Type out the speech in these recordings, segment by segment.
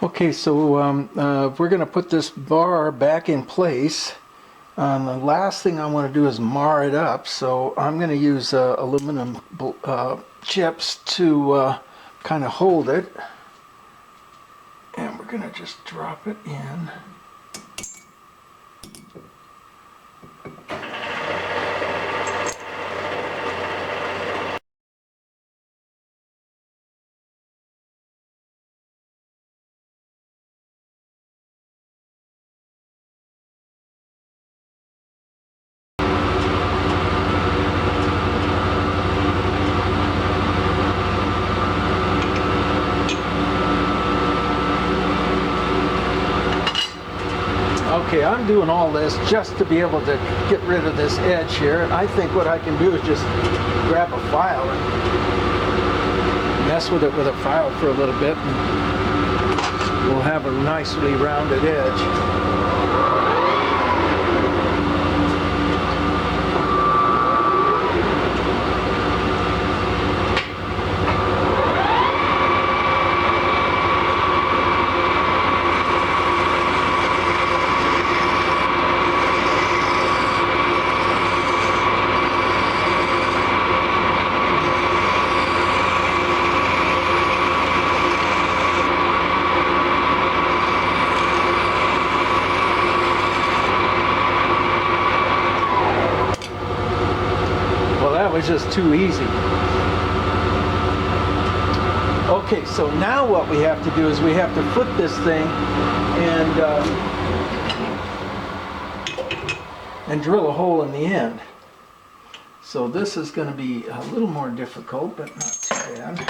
Okay, so we're going to put this bar back in place. The last thing I want to do is mar it up, so I'm going to use aluminum chips to kind of hold it. And we're going to just drop it in. Okay, I'm doing all this just to be able to get rid of this edge here. And I think what I can do is just grab a file and mess with it with a file for a little bit, and we'll have a nicely rounded edge. That was just too easy. Okay, so now what we have to do is we have to flip this thing and drill a hole in the end. So this is going to be a little more difficult, but not too bad.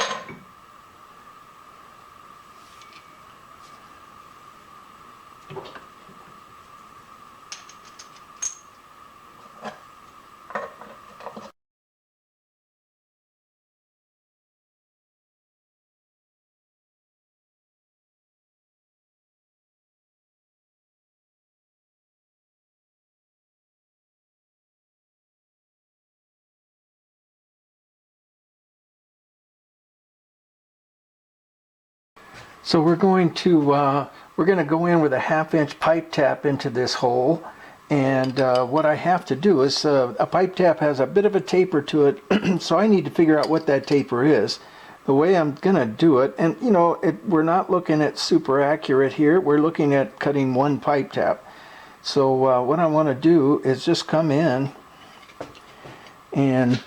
So we're going to go in with a 1/2-inch pipe tap into this hole, and what I have to do is a pipe tap has a bit of a taper to it, so I need to figure out what that taper is. The way I'm gonna do it, and you know, we're not looking at super accurate here. We're looking at cutting one pipe tap. So what I want to do is just come in and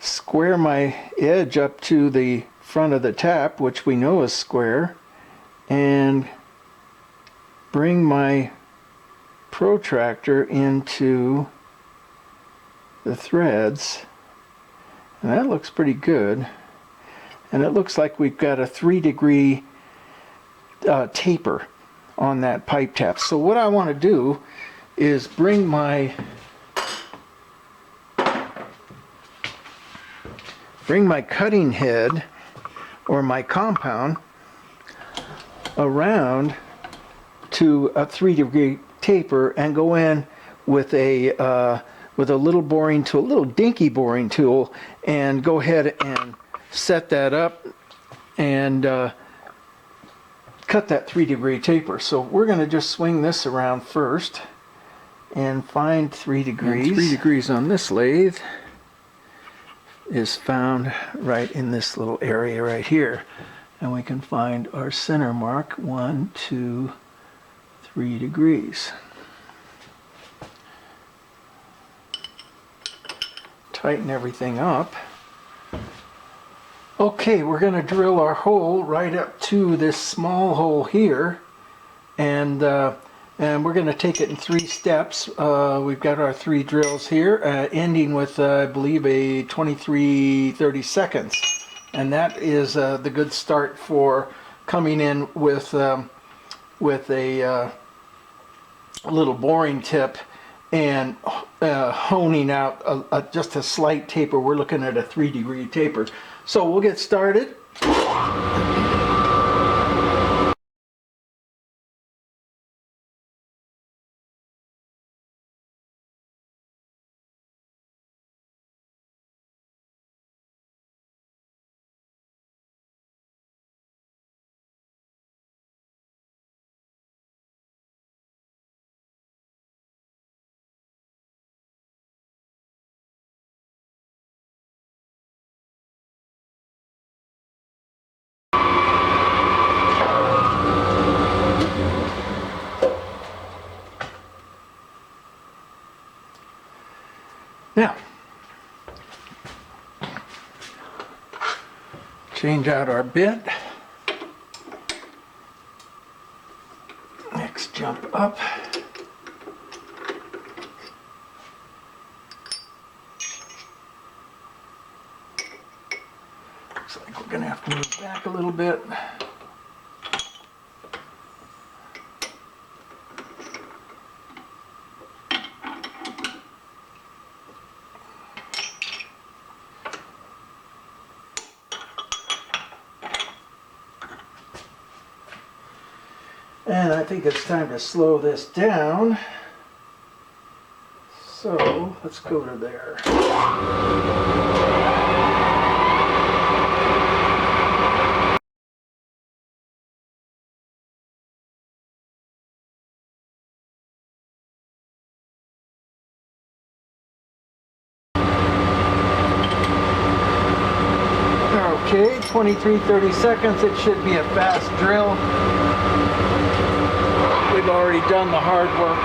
square my edge up to the front of the tap, which we know is square, and bring my protractor into the threads, and that looks pretty good. And it looks like we've got a 3-degree taper on that pipe tap. So what I want to do is bring my cutting head or my compound around to a 3-degree taper and go in with a little boring tool, a little dinky boring tool, and go ahead and set that up and cut that 3-degree taper. So we're going to just swing this around first and find 3 degrees. And 3 degrees on this lathe is found right in this little area right here, and we can find our center mark, 1, 2, 3 degrees. Tighten everything up. Okay, we're going to drill our hole right up to this small hole here, and we're going to take it in 3 steps. We've got our 3 drills here, ending with, I believe, a 23-30 seconds. And that is the good start for coming in with a little boring tip and honing out just a slight taper. We're looking at a 3-degree taper. So we'll get started. Now, change out our bit. Next, jump up. Looks like we're gonna have to move back a little bit. And I think it's time to slow this down. So let's go to there. Okay, 23-30 seconds. It should be a fast drill. We've already done the hard work.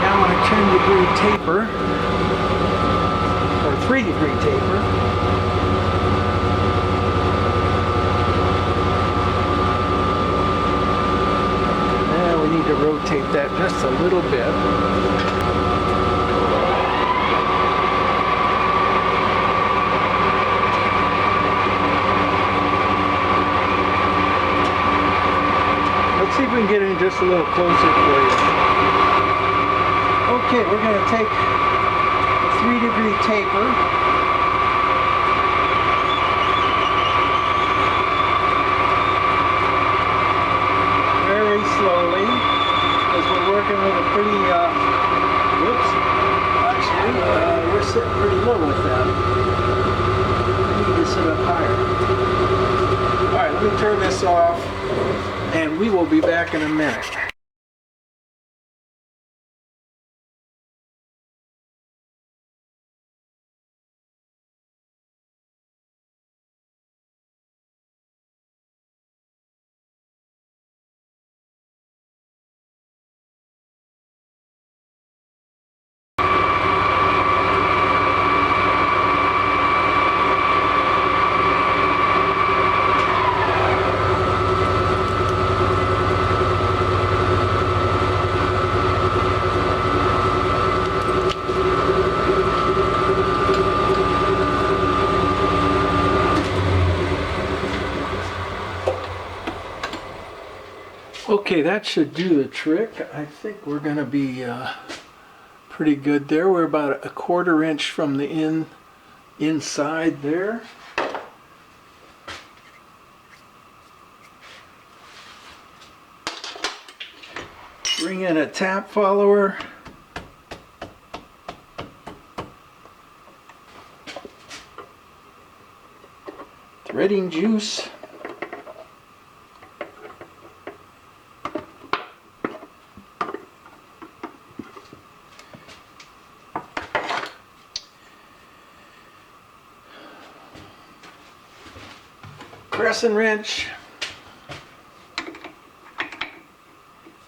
Now on a 10-degree taper, or 3-degree taper. Now we need to rotate that just a little bit. Let's see if we can get in just a little closer for you. Okay, we're going to take a 3-degree taper. Very slowly, as we're working with a pretty, whoops, actually, we're sitting pretty low with that. We need to sit up higher. Alright, let me turn this off, and we will be back in a minute. Okay, that should do the trick. I think we're going to be pretty good there. We're about 1/4 inch from the inside there. Bring in a tap follower. Threading juice. Crescent wrench,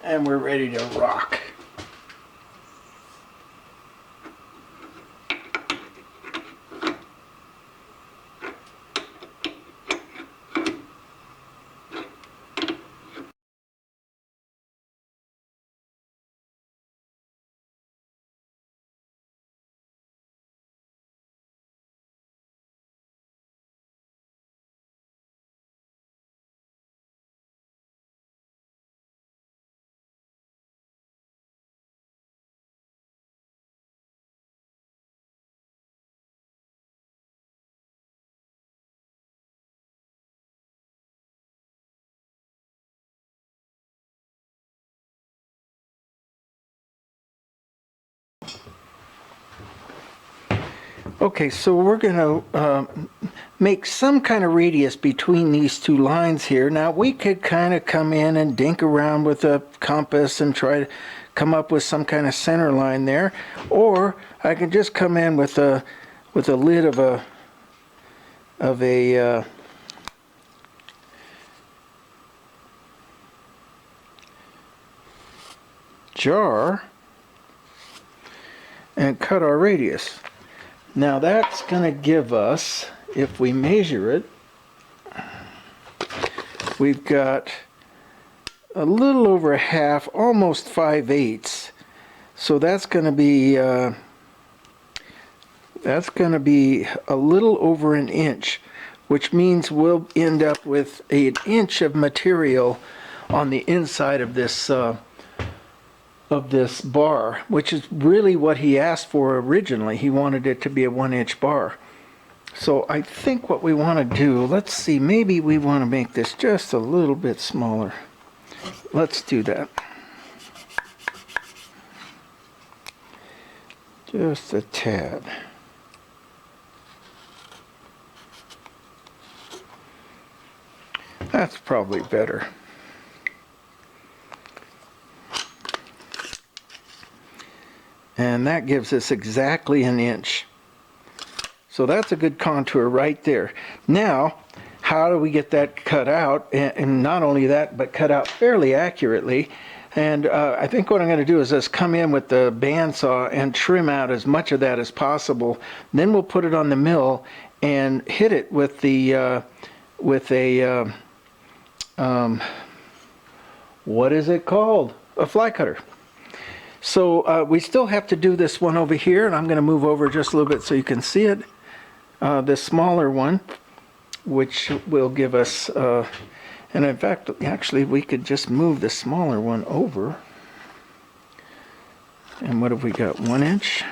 and we're ready to rock. Okay, so we're going to make some kind of radius between these two lines here. Now we could kind of come in and dink around with a compass and try to come up with some kind of center line there, or I can just come in with a lid of a jar and cut our radius. Now that's going to give us, if we measure it, we've got a little over a half, almost 5/8. So that's going to be a little over an inch, which means we'll end up with an inch of material on the inside of this bar, which is really what he asked for originally. He wanted it to be a 1-inch bar. So I think what we want to do, let's see, maybe we want to make this just a little bit smaller. Let's do that. Just a tad. That's probably better. And that gives us exactly an inch. So that's a good contour right there. Now, how do we get that cut out? And not only that, but cut out fairly accurately. And I think what I'm going to do is just come in with the bandsaw and trim out as much of that as possible. Then we'll put it on the mill and hit it with the what is it called? A fly cutter. So we still have to do this one over here, and I'm going to move over just a little bit so you can see it. The smaller one, which will give us, and in fact, actually, we could just move the smaller one over. And what have we got? 1 inch?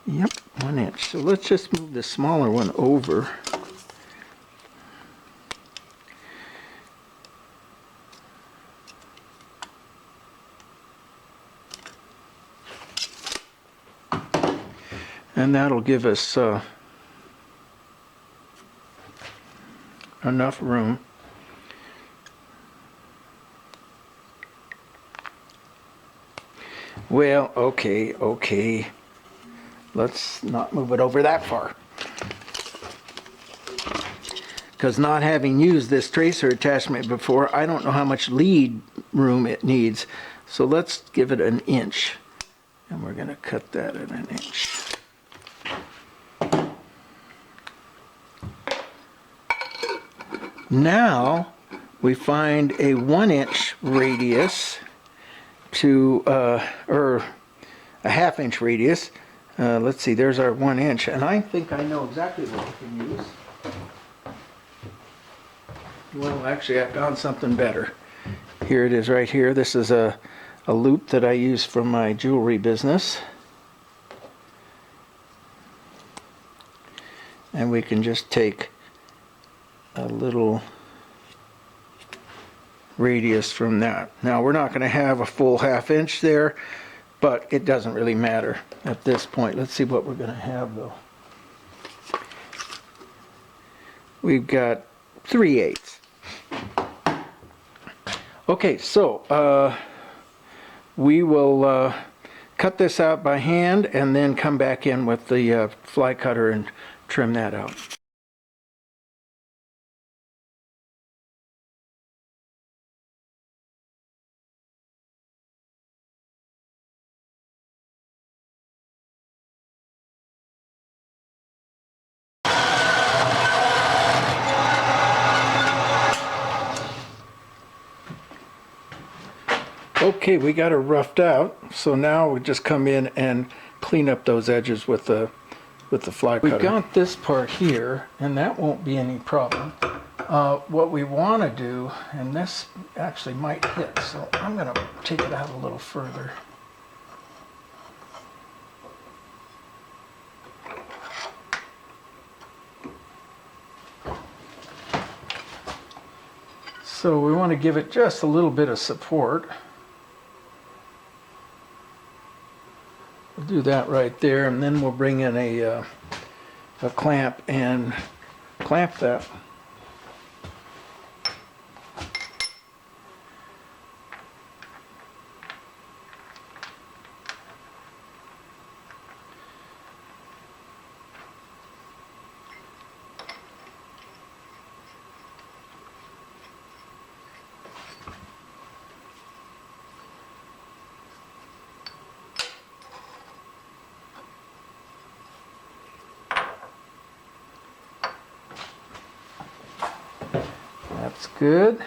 Yep, 1 inch. So let's just move the smaller one over. And that'll give us enough room. Well, okay. Let's not move it over that far. Because not having used this tracer attachment before, I don't know how much lead room it needs. So let's give it an inch. And we're going to cut that at an inch. Now we find a 1-inch radius to, or a 1/2 inch radius. Let's see, there's our 1 inch, and I think I know exactly what we can use. Well, actually, I found something better. Here it is right here. This is a loop that I use from my jewelry business. And we can just take a little radius from that. Now we're not going to have a full 1/2 inch there, but it doesn't really matter at this point. Let's see what we're going to have though. We've got 3/8. Okay, so we will cut this out by hand and then come back in with the fly cutter and trim that out. Okay, we got it roughed out, so now we just come in and clean up those edges with the fly cutter. We got this part here, and that won't be any problem. What we want to do, and this actually might hit, so I'm going to take it out a little further. So we want to give it just a little bit of support. We'll do that right there, and then we'll bring in a clamp and clamp that. That's good.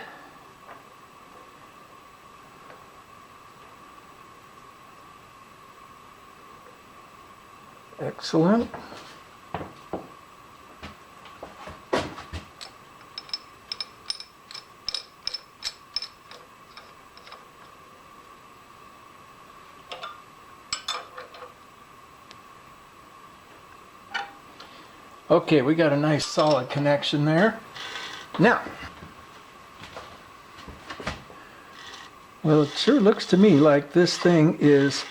Excellent. Okay, we got a nice solid connection there. Now, well, it sure looks to me like this thing is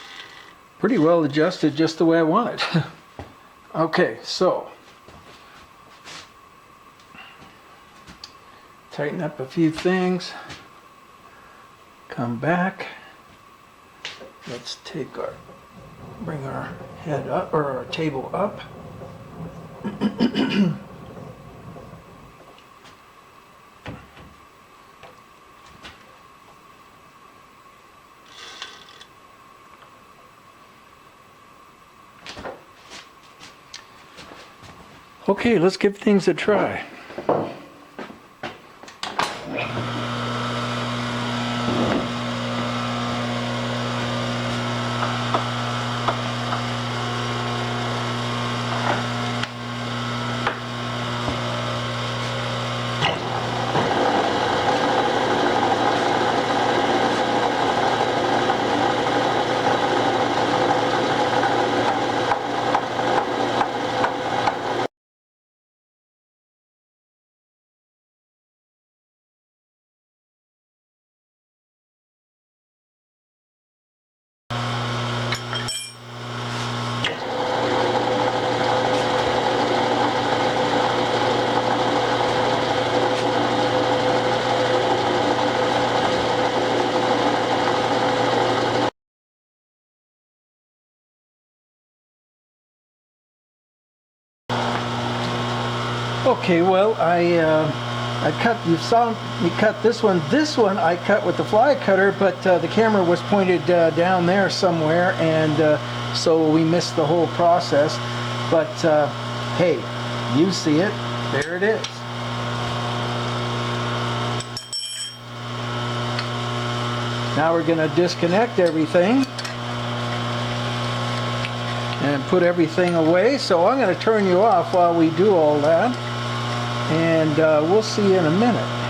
pretty well adjusted just the way I want it. Okay, so tighten up a few things, come back. Let's bring our head up, or our table up. Okay, let's give things a try. Okay, well, I cut. You saw me cut this one. This one I cut with the fly cutter, but the camera was pointed down there somewhere, and so we missed the whole process. But hey, you see it. There it is. Now we're going to disconnect everything and put everything away. So I'm going to turn you off while we do all that, and we'll see you in a minute.